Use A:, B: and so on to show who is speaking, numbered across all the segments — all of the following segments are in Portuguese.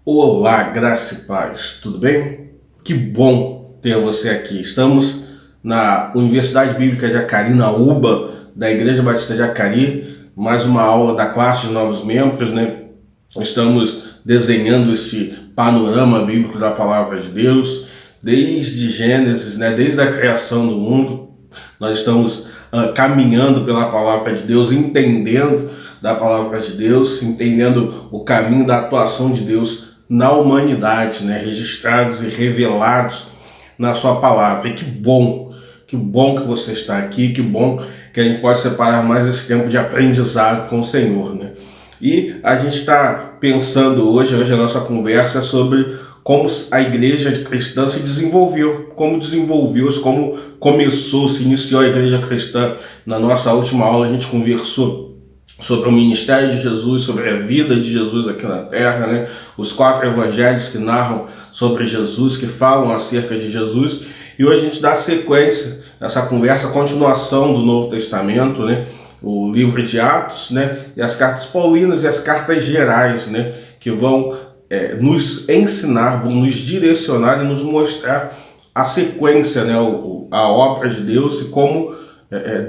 A: Olá, graça e paz, tudo bem? Que bom ter você aqui. Estamos na Universidade Bíblica de Acari, na UBA, da Igreja Batista de Acari, mais uma aula da classe de novos membros, né? Estamos desenhando esse panorama bíblico da Palavra de Deus, desde Gênesis, né? Desde a criação do mundo. Nós estamos caminhando pela Palavra de Deus, entendendo da Palavra de Deus, entendendo o caminho da atuação de Deus na humanidade, né? Registrados e revelados na sua palavra. E que bom que você está aqui, que bom que a gente pode separar mais esse tempo de aprendizado com o Senhor, né? E a gente está pensando hoje a nossa conversa é sobre como a igreja cristã se desenvolveu, como começou, se iniciou a igreja cristã. Na nossa última aula a gente conversou sobre o ministério de Jesus, sobre a vida de Jesus aqui na Terra, né? Os 4 evangelhos que narram sobre Jesus, que falam acerca de Jesus. E hoje a gente dá sequência nessa conversa, continuação do Novo Testamento, né? O livro de Atos, né? E as cartas paulinas e as cartas gerais, né? Que vão nos ensinar, vão nos direcionar e nos mostrar a sequência, né? A obra de Deus e como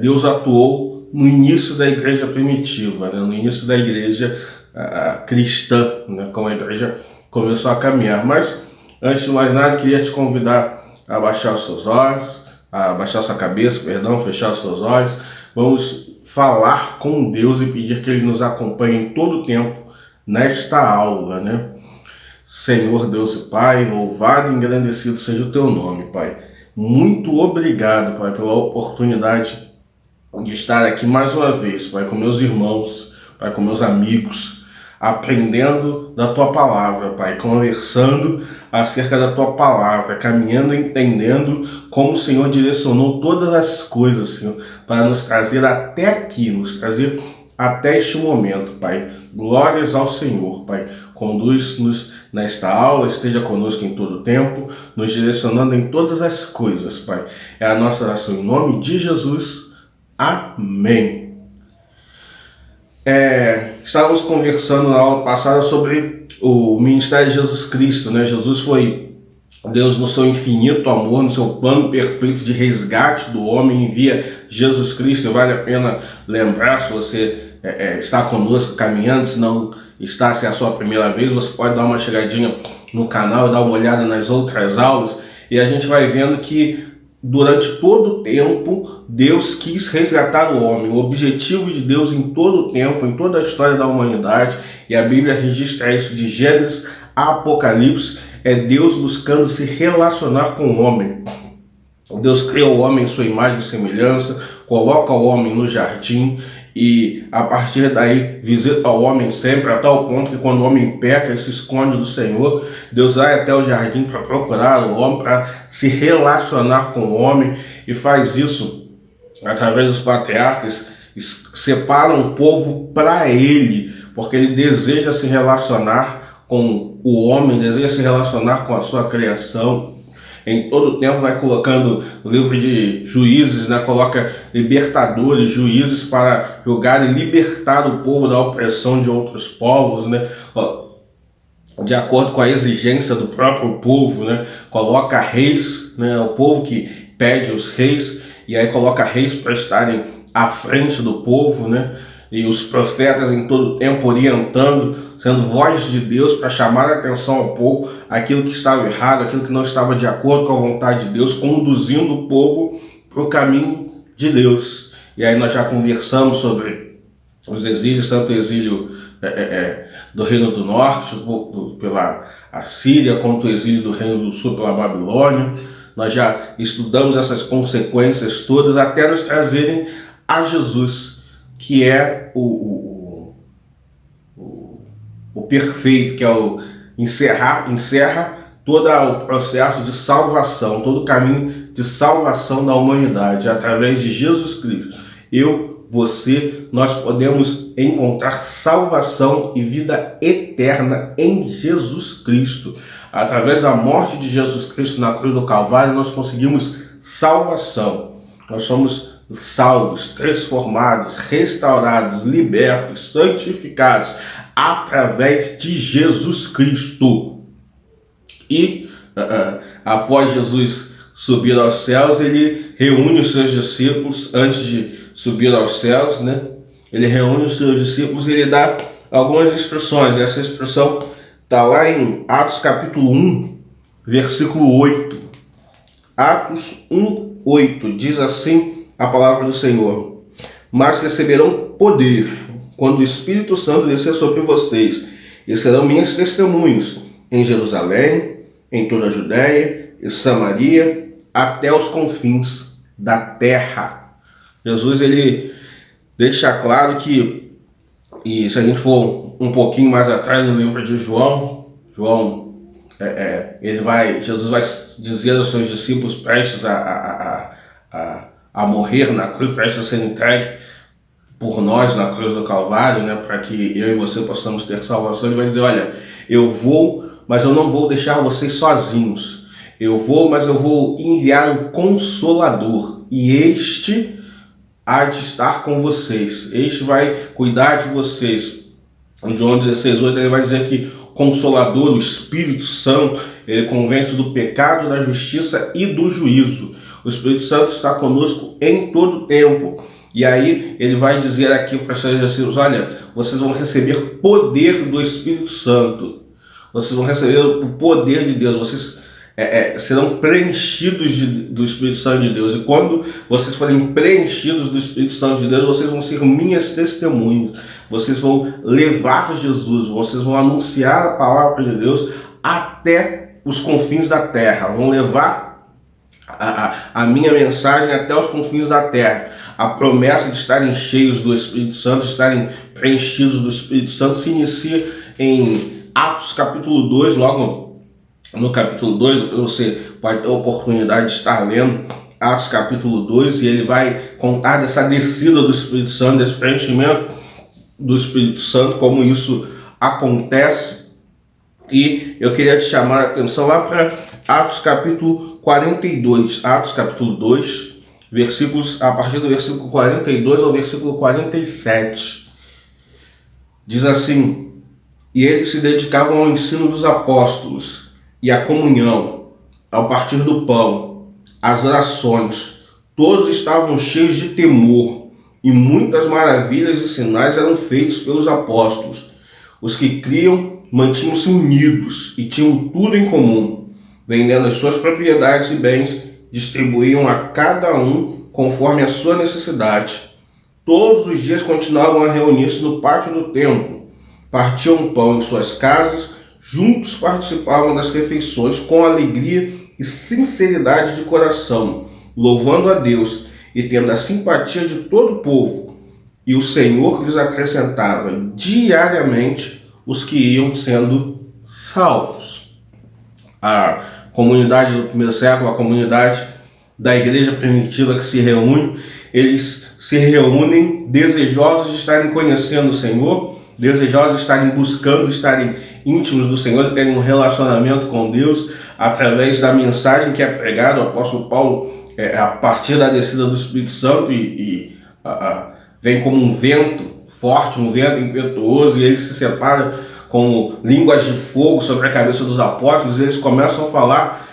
A: Deus atuou no início da igreja primitiva, né? No início da igreja cristã, né? Como a igreja começou a caminhar. Mas, antes de mais nada, queria te convidar a baixar os seus olhos, a baixar sua cabeça, fechar os seus olhos. Vamos falar com Deus e pedir que Ele nos acompanhe em todo o tempo nesta aula, né? Senhor Deus e Pai, louvado e engrandecido seja o Teu nome, Pai. Muito obrigado, Pai, pela oportunidade de estar aqui mais uma vez, Pai, com meus irmãos, Pai, com meus amigos, aprendendo da Tua Palavra, Pai, conversando acerca da Tua Palavra, caminhando, entendendo como o Senhor direcionou todas as coisas, Senhor, para nos trazer até aqui, nos trazer até este momento, Pai. Glórias ao Senhor, Pai. Conduz-nos nesta aula, esteja conosco em todo o tempo, nos direcionando em todas as coisas, Pai. É a nossa oração em nome de Jesus. Amém. Estávamos conversando na aula passada sobre o ministério de Jesus Cristo, né? Deus no seu infinito amor, no seu plano perfeito de resgate do homem, envia Jesus Cristo. E vale a pena lembrar, se você está conosco caminhando, se não está, se é a sua primeira vez, você pode dar uma chegadinha no canal e dar uma olhada nas outras aulas, e a gente vai vendo que durante todo o tempo, Deus quis resgatar o homem. O objetivo de Deus em todo o tempo, em toda a história da humanidade, e a Bíblia registra isso de Gênesis a Apocalipse, é Deus buscando se relacionar com o homem. Deus criou o homem em sua imagem e semelhança, coloca o homem no jardim e a partir daí visita o homem sempre, a tal ponto que quando o homem peca e se esconde do Senhor, Deus vai até o jardim para procurar o homem, para se relacionar com o homem, e faz isso através dos patriarcas, separa um povo para ele, porque ele deseja se relacionar com o homem, deseja se relacionar com a sua criação. Em todo o tempo vai colocando o livro de Juízes, né? Coloca libertadores, juízes para julgar e libertar o povo da opressão de outros povos, né? De acordo com a exigência do próprio povo, né? Coloca reis, né? O povo que pede os reis, e aí coloca reis para estarem à frente do povo, né? E os profetas em todo o tempo orientando, sendo voz de Deus para chamar a atenção ao povo, aquilo que estava errado, aquilo que não estava de acordo com a vontade de Deus, conduzindo o povo para o caminho de Deus. E aí nós já conversamos sobre os exílios, tanto o exílio do Reino do Norte, pela Assíria, quanto o exílio do Reino do Sul pela Babilônia. Nós já estudamos essas consequências todas até nos trazerem a Jesus, que é o perfeito, que é o encerra todo o processo de salvação, todo o caminho de salvação da humanidade, através de Jesus Cristo. Você, nós podemos encontrar salvação e vida eterna em Jesus Cristo. Através da morte de Jesus Cristo na cruz do Calvário, nós conseguimos salvação. Nós somos salvos, transformados, restaurados, libertos, santificados através de Jesus Cristo. E após Jesus subir aos céus, ele reúne os seus discípulos antes de subir aos céus, né? Ele reúne os seus discípulos e ele dá algumas instruções. Essa instrução está lá em Atos capítulo 1, versículo 8. Atos 1, 8, diz assim a palavra do Senhor: mas receberão poder quando o Espírito Santo descer sobre vocês, e serão minhas testemunhas em Jerusalém, em toda a Judéia e Samaria, até os confins da terra. Jesus, ele deixa claro que, e se a gente for um pouquinho mais atrás no livro de João, Jesus vai dizer aos seus discípulos prestes a morrer na cruz, prestes a ser entregue por nós na cruz do Calvário, né, para que eu e você possamos ter salvação. Ele vai dizer: olha, eu vou, mas eu não vou deixar vocês sozinhos. Eu vou, mas eu vou enviar um Consolador, e este há de estar com vocês. Este vai cuidar de vocês. Em João 16:8 ele vai dizer que Consolador, o Espírito Santo, ele convence do pecado, da justiça e do juízo. O Espírito Santo está conosco em todo o tempo. E aí ele vai dizer aqui para os seus discípulos: olha, vocês vão receber poder do Espírito Santo. Vocês vão receber o poder de Deus. Vocês serão preenchidos do Espírito Santo de Deus. E quando vocês forem preenchidos do Espírito Santo de Deus, vocês vão ser minhas testemunhas. Vocês vão levar Jesus. Vocês vão anunciar a palavra de Deus até os confins da terra. Vão levar a minha mensagem até os confins da terra. A promessa de estarem cheios do Espírito Santo, de estarem preenchidos do Espírito Santo, se inicia em Atos capítulo 2, logo no capítulo 2, você vai ter a oportunidade de estar lendo Atos capítulo 2, e ele vai contar dessa descida do Espírito Santo, desse preenchimento do Espírito Santo, como isso acontece. E eu queria te chamar a atenção lá para Atos capítulo 42, Atos capítulo 2, versículos, a partir do versículo 42 ao versículo 47. Diz assim: e eles se dedicavam ao ensino dos apóstolos e à comunhão, ao partir do pão, às orações. Todos estavam cheios de temor, e muitas maravilhas e sinais eram feitos pelos apóstolos. Os que criam mantinham-se unidos e tinham tudo em comum. Vendendo as suas propriedades e bens, distribuíam a cada um conforme a sua necessidade. Todos os dias continuavam a reunir-se no pátio do templo. Partiam pão em suas casas, juntos participavam das refeições com alegria e sinceridade de coração, louvando a Deus e tendo a simpatia de todo o povo. E o Senhor lhes acrescentava diariamente os que iam sendo salvos. A comunidade do primeiro século, a comunidade da igreja primitiva que se reúne, eles se reúnem desejosos de estarem conhecendo o Senhor, desejosos de estarem buscando, estarem íntimos do Senhor, de terem um relacionamento com Deus através da mensagem que é pregada. O apóstolo Paulo, a partir da descida do Espírito Santo, vem como um vento forte, um vento impetuoso, e ele se separa como línguas de fogo sobre a cabeça dos apóstolos, e eles começam a falar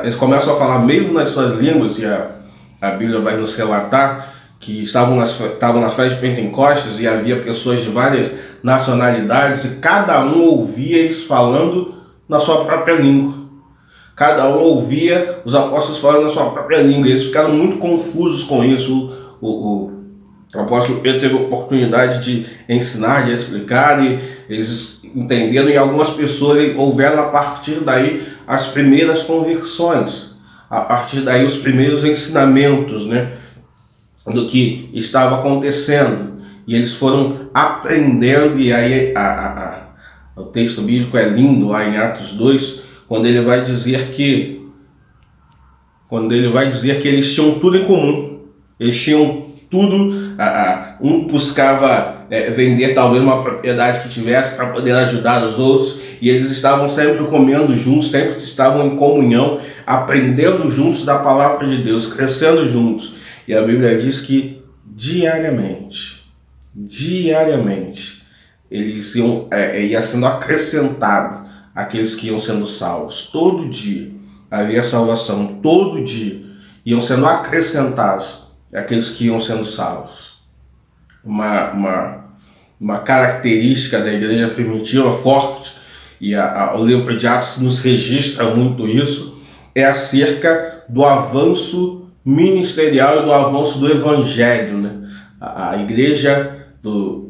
A: eles começam a falar mesmo nas suas línguas, e a Bíblia vai nos relatar que estavam na festa de Pentecostes e havia pessoas de várias nacionalidades, e cada um ouvia eles falando na sua própria língua. Cada um ouvia os apóstolos falando na sua própria língua, e eles ficaram muito confusos com isso. O apóstolo Pedro teve a oportunidade de ensinar, de explicar, e eles entenderam, e algumas pessoas houveram a partir daí as primeiras conversões, a partir daí os primeiros ensinamentos, né, do que estava acontecendo, e eles foram aprendendo. E aí o texto bíblico é lindo lá em Atos 2, quando ele vai dizer que eles tinham tudo em comum, eles tinham tudo um buscava vender talvez uma propriedade que tivesse para poder ajudar os outros, e eles estavam sempre comendo juntos, sempre estavam em comunhão, aprendendo juntos da palavra de Deus, crescendo juntos. E a Bíblia diz que diariamente, eles ia sendo acrescentado aqueles que iam sendo salvos. Todo dia havia salvação, todo dia iam sendo acrescentados aqueles que iam sendo salvos. Uma característica da igreja primitiva forte, e o livro de Atos nos registra muito isso, é acerca do avanço ministerial e do avanço do evangelho, né? A igreja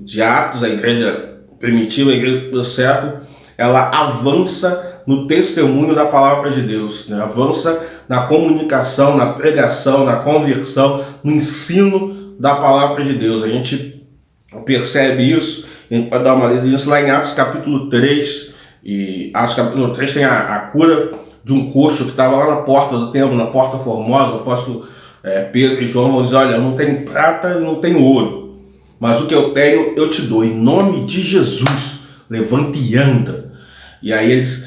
A: de Atos, a igreja primitiva, a igreja do século, ela avança no testemunho da palavra de Deus, né? Avança na comunicação, na pregação, na conversão, no ensino da palavra de Deus. A gente percebe isso, a gente pode dar uma lida nisso lá em Atos capítulo 3, e Atos capítulo 3 tem a cura de um coxo que estava lá na porta do templo, na porta formosa. O apóstolo Pedro e João vão dizer: olha, eu não tenho prata e não tenho ouro, mas o que eu tenho eu te dou, em nome de Jesus, levanta e anda. E aí eles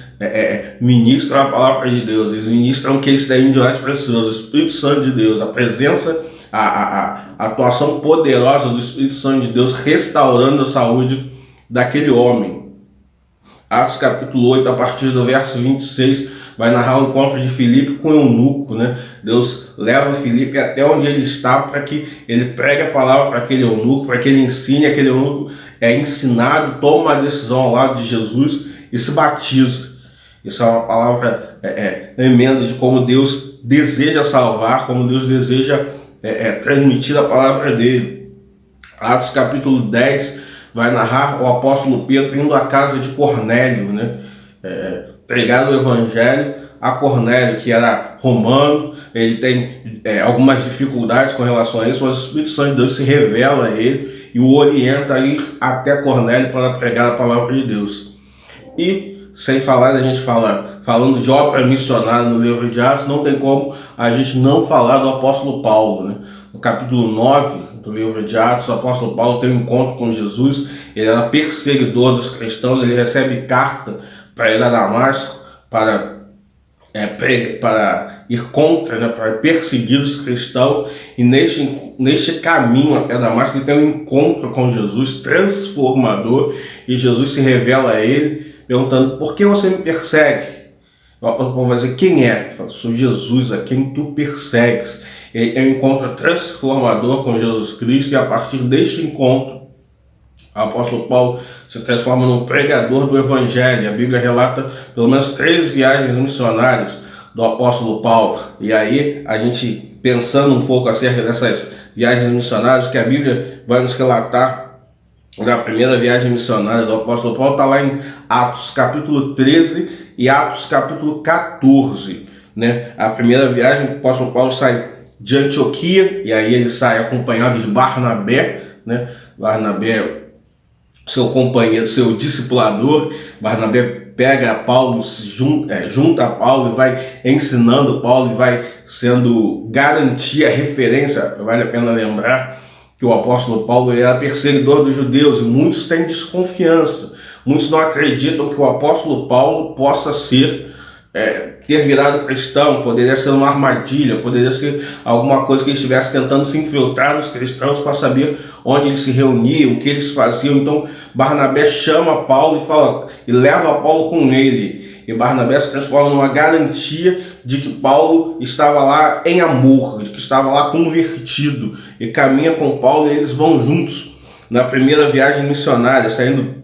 A: ministram a palavra de Deus, eles ministram o que eles têm de mais precioso, o Espírito Santo de Deus, a presença, a atuação poderosa do Espírito Santo de Deus, restaurando a saúde daquele homem. Atos capítulo 8, a partir do verso 26, vai narrar o encontro de Filipe com o eunuco, né? Deus leva Filipe até onde ele está para que ele pregue a palavra para aquele eunuco, para que ele ensine. Aquele eunuco é ensinado, toma uma decisão ao lado de Jesus e se batiza. Isso é uma palavra tremenda de como Deus deseja salvar, como Deus deseja transmitir a palavra dele. Atos capítulo 10 vai narrar o apóstolo Pedro indo à casa de Cornélio, né? Pregar o evangelho a Cornélio, que era romano. Ele tem algumas dificuldades com relação a isso, mas o Espírito Santo de Deus se revela a ele e o orienta a ir até Cornélio para pregar a palavra de Deus. E sem falar, a gente falando de obra missionária no livro de Atos, não tem como a gente não falar do apóstolo Paulo, né? No capítulo 9 do livro de Atos, o apóstolo Paulo tem um encontro com Jesus. Ele era perseguidor dos cristãos, ele recebe carta para ir a Damasco para ir contra, né, para perseguir os cristãos. E neste caminho até Damasco ele tem um encontro com Jesus transformador, e Jesus se revela a ele perguntando: por que você me persegue? O apóstolo Paulo vai dizer: quem é? Ele fala: sou Jesus, a quem tu persegues. Ele tem um encontro transformador com Jesus Cristo, e a partir deste encontro o apóstolo Paulo se transforma num pregador do evangelho. A Bíblia relata pelo menos 3 viagens missionárias do apóstolo Paulo. E aí, a gente pensando um pouco acerca dessas viagens missionárias, que a Bíblia vai nos relatar da primeira viagem missionária do apóstolo Paulo, está lá em Atos capítulo 13 e Atos capítulo 14. Né? A primeira viagem, o apóstolo Paulo sai de Antioquia, e aí ele sai acompanhado de Barnabé, né? Barnabé, seu companheiro, seu discipulador. Barnabé pega Paulo, junta a Paulo e vai ensinando Paulo, e vai sendo garantia, referência. Vale a pena lembrar que o apóstolo Paulo era perseguidor dos judeus, e muitos têm desconfiança, muitos não acreditam que o apóstolo Paulo possa ter virado cristão. Poderia ser uma armadilha, poderia ser alguma coisa que ele estivesse tentando se infiltrar nos cristãos para saber onde eles se reuniam, o que eles faziam. Então Barnabé chama Paulo e leva Paulo com ele, e Barnabé se transforma numa garantia de que Paulo estava lá em amor, de que estava lá convertido, e caminha com Paulo, e eles vão juntos na primeira viagem missionária, saindo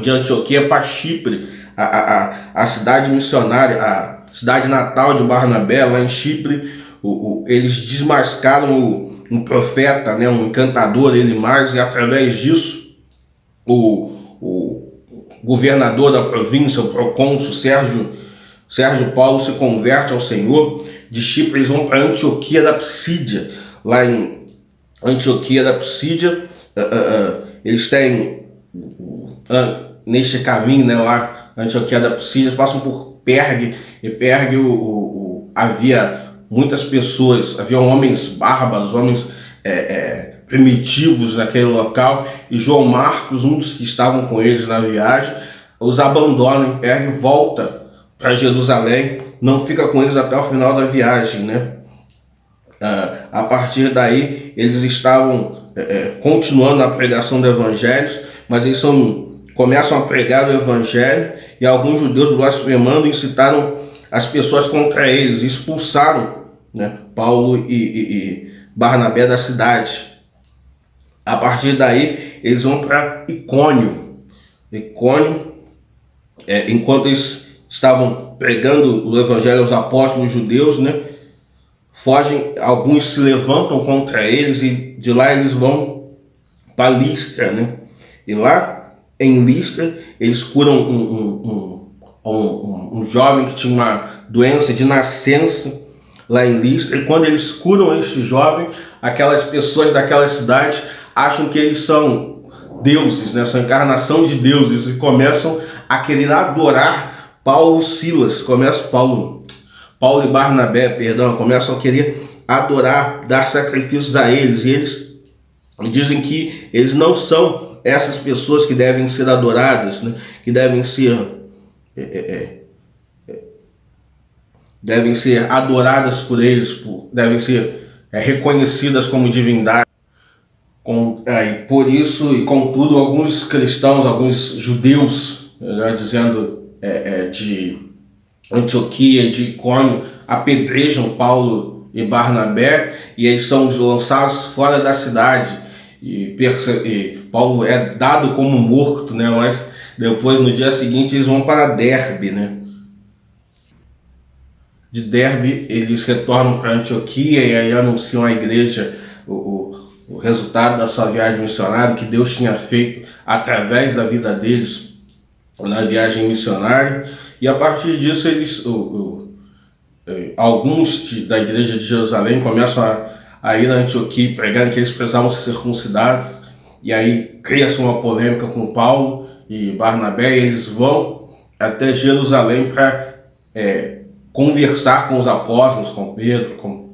A: de Antioquia para Chipre, a cidade missionária, a cidade natal de Barnabé, lá em Chipre. Eles desmascaram um profeta, né, um encantador, Elimas, e através disso o governador da província, o procônsul Sérgio Paulo, se converte ao Senhor. De Chipre eles vão para Antioquia da Psídia. Lá em Antioquia da Psídia, eles têm neste caminho, né, lá Antioquia da Psídia, passam por Pergue, e Pergue havia muitas pessoas, havia homens bárbaros, homens primitivos naquele local, e João Marcos, um dos que estavam com eles na viagem, os abandona, pega e volta para Jerusalém, não fica com eles até o final da viagem, né? A partir daí, eles estavam continuando a pregação do evangelho, mas eles começam a pregar o evangelho, e alguns judeus blasfemando incitaram as pessoas contra eles, expulsaram, né, Paulo e Barnabé da cidade. A partir daí, eles vão para Icônio. Enquanto eles estavam pregando o evangelho aos apóstolos judeus, né, fogem, alguns se levantam contra eles, e de lá eles vão para Listra, né? E lá em Listra eles curam um jovem que tinha uma doença de nascença lá em Listra, e quando eles curam este jovem, aquelas pessoas daquela cidade acham que eles são deuses, né? São encarnação de deuses, e começam a querer adorar Paulo e Silas. Paulo e Barnabé, começam a querer adorar, dar sacrifícios a eles, e eles dizem que eles não são essas pessoas que devem ser adoradas, né? Que devem ser adoradas por eles, devem ser reconhecidas como divindade. Por isso, e contudo, alguns cristãos, alguns judeus, dizendo de Antioquia e de Icônio, apedrejam Paulo e Barnabé, e eles são lançados fora da cidade, e Paulo é dado como morto, né? Mas depois, no dia seguinte, eles vão para Derbe, né? De Derbe eles retornam para Antioquia, e aí anunciam à igreja o resultado da sua viagem missionária, que Deus tinha feito através da vida deles na viagem missionária. E a partir disso, alguns da igreja de Jerusalém começam a ir a Antioquia e pregar que eles precisavam ser circuncidados, e aí cria-se uma polêmica com Paulo e Barnabé, e eles vão até Jerusalém para conversar com os apóstolos, com Pedro, com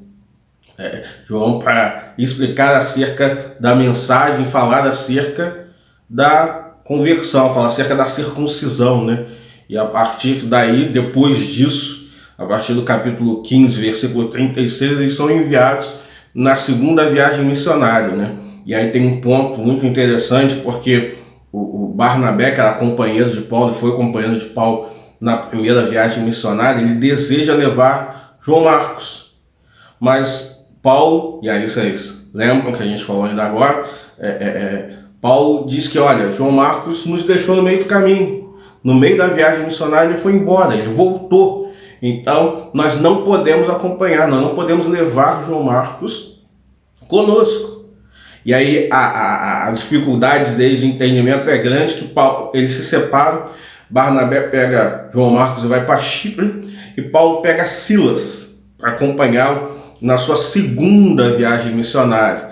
A: João, para explicar acerca da mensagem, falar acerca da conversão, falar acerca da circuncisão, né? E a partir daí, depois disso, a partir do capítulo 15, versículo 36, eles são enviados na segunda viagem missionária, né? E aí tem um ponto muito interessante, porque o Barnabé, que era companheiro de Paulo, foi companheiro de Paulo na primeira viagem missionária, ele deseja levar João Marcos. Mas Paulo, e aí vocês lembram que a gente falou ainda agora, Paulo diz que, olha, João Marcos nos deixou no meio do caminho. No meio da viagem missionária ele foi embora, ele voltou. Então nós não podemos acompanhar, nós não podemos levar João Marcos conosco. E aí a dificuldade deles de entendimento é grande, que Paulo, eles se separam. Barnabé pega João Marcos e vai para Chipre, e Paulo pega Silas para acompanhá-lo na sua segunda viagem missionária.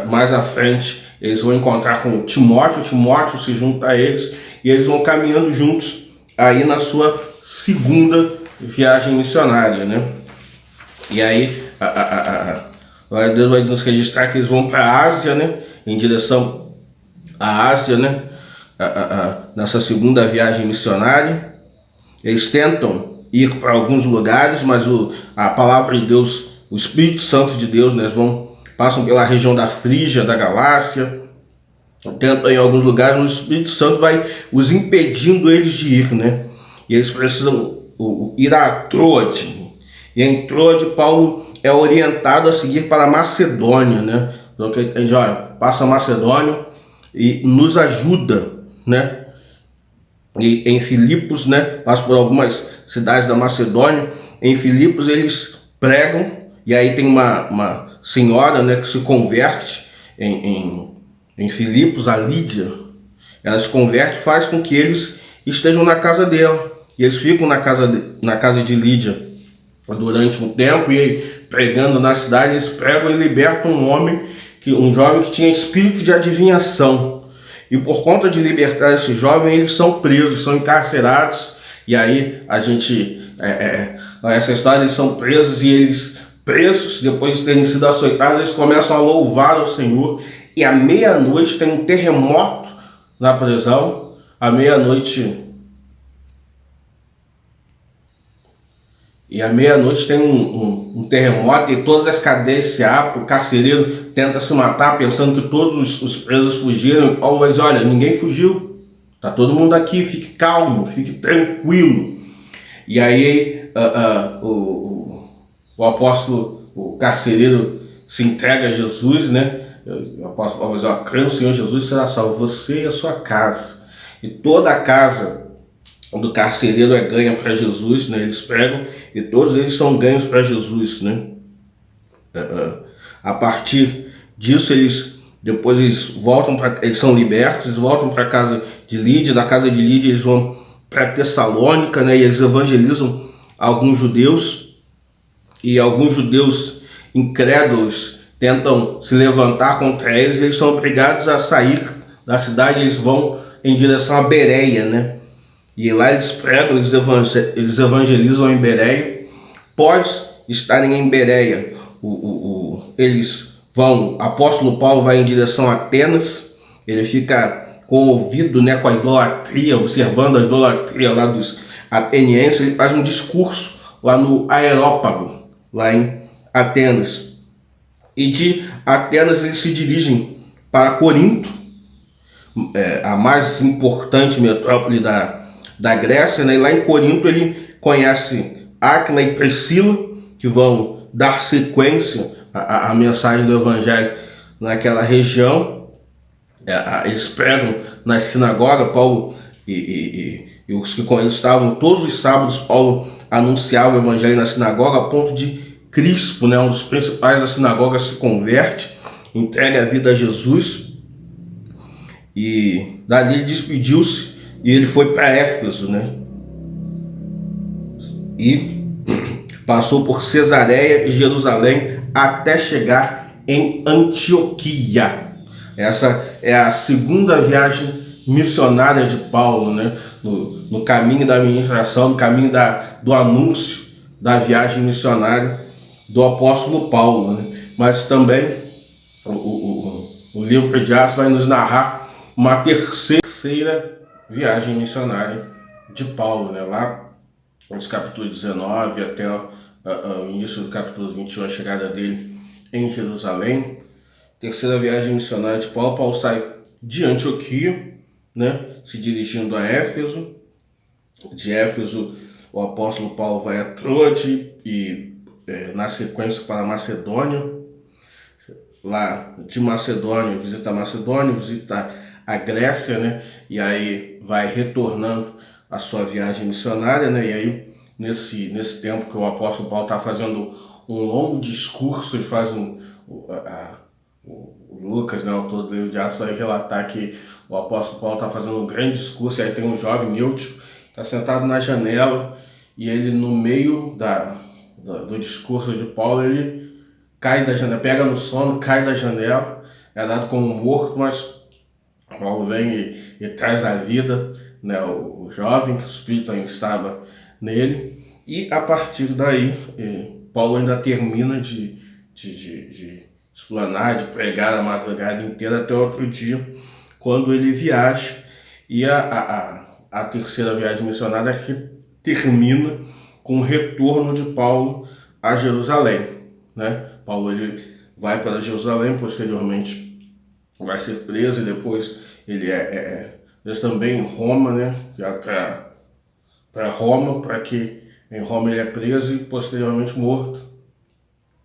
A: Mais à frente eles vão encontrar com Timóteo se junta a eles, e eles vão caminhando juntos aí na sua segunda viagem missionária, né? E aí Deus vai nos registrar que eles vão para a Ásia, né? Em direção à Ásia, né? Nessa segunda viagem missionária. Eles tentam ir para alguns lugares, mas a palavra de Deus, o Espírito Santo de Deus, né, passam pela região da Frígia, da Galácia, tentam em alguns lugares, o Espírito Santo vai os impedindo eles de ir, né? E eles precisam ir a Troade. E em Troade, Paulo é orientado a seguir para a Macedônia, né? Então a gente passa a Macedônia e nos ajuda, né? E em Filipos, né, passa por algumas cidades da Macedônia. Em Filipos eles pregam, e aí tem uma senhora, né, que se converte em Filipos, a Lídia. Ela se converte, faz com que eles estejam na casa dela, e eles ficam na casa de Lídia durante um tempo, e pregando na cidade, eles pregam e libertam um jovem que tinha espírito de adivinhação. E por conta de libertar esse jovem, eles são presos, são encarcerados. E aí essa história, eles são presos e eles presos, depois de terem sido açoitados, eles começam a louvar o Senhor. E à meia-noite tem um terremoto na prisão. À meia-noite tem um terremoto e todas as cadeias se abrem. O carcereiro tenta se matar pensando que todos os presos fugiram. Paulo vai dizer: olha, ninguém fugiu, está todo mundo aqui, fique calmo, fique tranquilo. E aí o apóstolo, o carcereiro, se entrega a Jesus, né? O apóstolo Paulo vai dizer: ó, crê no Senhor Jesus, será salvo, você e a sua casa. E toda a casa do carcereiro é ganha para Jesus, né? Eles pregam e todos eles são ganhos para Jesus, né? A partir disso, depois eles voltam eles são libertos, eles voltam para a casa de Lídia. Da casa de Lídia eles vão para Tessalônica, né? E eles evangelizam alguns judeus, e alguns judeus incrédulos tentam se levantar contra eles. Eles são obrigados a sair da cidade. Eles vão em direção a Bereia, né? E lá eles pregam, eles evangelizam em Bereia. Após estarem em Bereia, o apóstolo Paulo vai em direção a Atenas. Ele fica comovido, né, com a idolatria, observando a idolatria lá dos atenienses. Ele faz um discurso lá no Areópago, lá em Atenas. E de Atenas eles se dirigem para Corinto, a mais importante metrópole da Grécia, né? E lá em Corinto ele conhece Áquila e Priscila, que vão dar sequência à mensagem do Evangelho naquela região. Eles pregam na sinagoga. Paulo e os que com ele estavam, todos os sábados Paulo anunciava o Evangelho na sinagoga, a ponto de Crispo, né, um dos principais da sinagoga, se converte, entrega a vida a Jesus, e dali ele despediu-se e ele foi para Éfeso, né? E passou por Cesareia e Jerusalém até chegar em Antioquia. Essa é a segunda viagem missionária de Paulo, né? No caminho da administração, no caminho do anúncio da viagem missionária do apóstolo Paulo, né? Mas também o livro de Atos vai nos narrar uma terceira viagem missionária de Paulo, né? Lá nos capítulos 19 até o início do capítulo 21, a chegada dele em Jerusalém. Terceira viagem missionária de Paulo. Paulo sai de Antioquia, né, se dirigindo a Éfeso. De Éfeso, o apóstolo Paulo vai a Troade e na sequência para a Macedônia. Lá de Macedônia, visita a Grécia, né? E aí vai retornando a sua viagem missionária, né? E aí nesse tempo que o apóstolo Paulo está fazendo um longo discurso, ele faz o Lucas, né, o autor do livro de Atos, vai relatar que o apóstolo Paulo está fazendo um grande discurso, e aí tem um jovem Eutico, está sentado na janela, e ele, no meio do discurso de Paulo, ele cai da janela, pega no sono, cai da janela, é dado como morto, mas Paulo vem e traz à vida, né, o jovem, que o Espírito ainda estava nele, e a partir daí, Paulo ainda termina de explanar, de pregar a madrugada inteira até outro dia, quando ele viaja. E a terceira viagem missionária que termina com o retorno de Paulo a Jerusalém, né? Paulo ele vai para Jerusalém, posteriormente vai ser preso, e depois ele preso também em Roma, né? Já para Roma, para que em Roma ele é preso e posteriormente morto.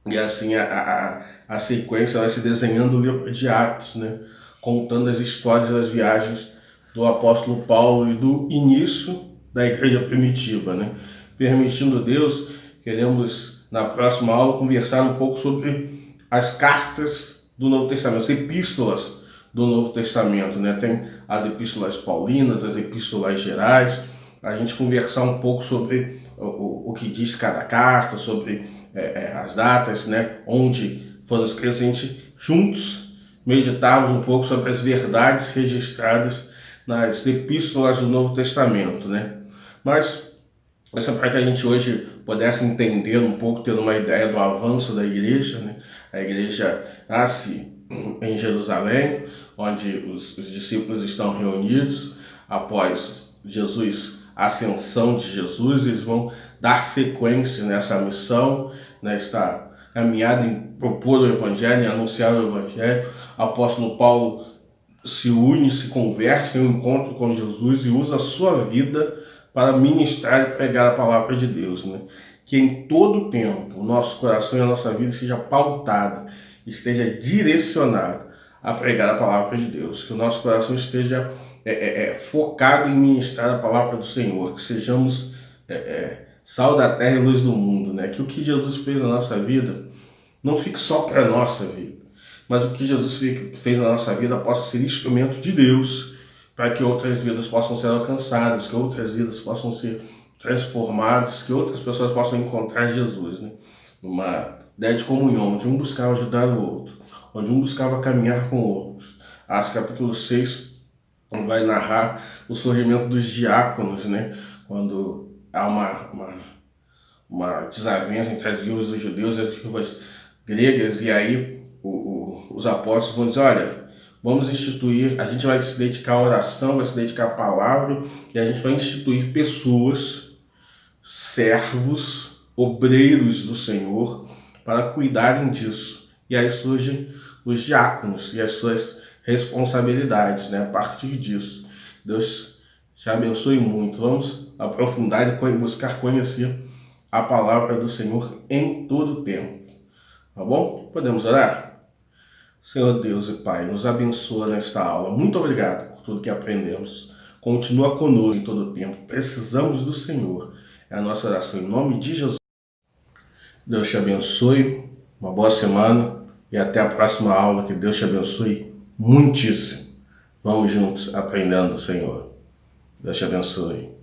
A: E assim a sequência vai se desenhando no livro de Atos, né? Contando as histórias das viagens do apóstolo Paulo e do início da igreja primitiva, né? Permitindo Deus, queremos na próxima aula conversar um pouco sobre as cartas do Novo Testamento, as epístolas do Novo Testamento, né? Tem as epístolas paulinas, as epístolas gerais, a gente conversar um pouco sobre o que diz cada carta, sobre as datas, né? Onde foram escritas, a gente juntos meditarmos um pouco sobre as verdades registradas nas epístolas do Novo Testamento, né? Mas Isso é para que a gente hoje pudesse entender um pouco, ter uma ideia do avanço da igreja, né? A igreja nasce em Jerusalém, onde os discípulos estão reunidos após Jesus, a ascensão de Jesus, eles vão dar sequência nessa missão, nesta caminhada em propor o Evangelho, em anunciar o Evangelho. O apóstolo Paulo se une, se converte, tem um encontro com Jesus e usa a sua vida para ministrar e pregar a palavra de Deus, né? Que em todo tempo o nosso coração e a nossa vida seja pautada, esteja direcionado a pregar a palavra de Deus, que o nosso coração esteja focado em ministrar a palavra do Senhor, que sejamos sal da terra e luz do mundo, né? Que o que Jesus fez na nossa vida não fique só para a nossa vida, mas o que Jesus fez na nossa vida possa ser instrumento de Deus para que outras vidas possam ser alcançadas, que outras vidas possam ser transformadas, que outras pessoas possam encontrar Jesus, né? Uma ideia de comunhão, onde um buscava ajudar o outro, onde um buscava caminhar com o outro. Atos capítulo 6 vai narrar o surgimento dos diáconos, né? Quando há uma desavença entre as viúvas dos judeus e as viúvas gregas, e aí os apóstolos vão dizer, olha, vamos instituir, a gente vai se dedicar à oração, vai se dedicar à palavra, e a gente vai instituir pessoas, servos, obreiros do Senhor, para cuidarem disso. E aí surgem os diáconos e as suas responsabilidades, né? A partir disso. Deus te abençoe muito. Vamos aprofundar e buscar conhecer a palavra do Senhor em todo o tempo. Tá bom? Podemos orar? Senhor Deus e Pai, nos abençoa nesta aula. Muito obrigado por tudo que aprendemos. Continua conosco em todo o tempo. Precisamos do Senhor. É a nossa oração em nome de Jesus. Deus te abençoe. Uma boa semana e até a próxima aula. Que Deus te abençoe muitíssimo. Vamos juntos aprendendo do Senhor. Deus te abençoe.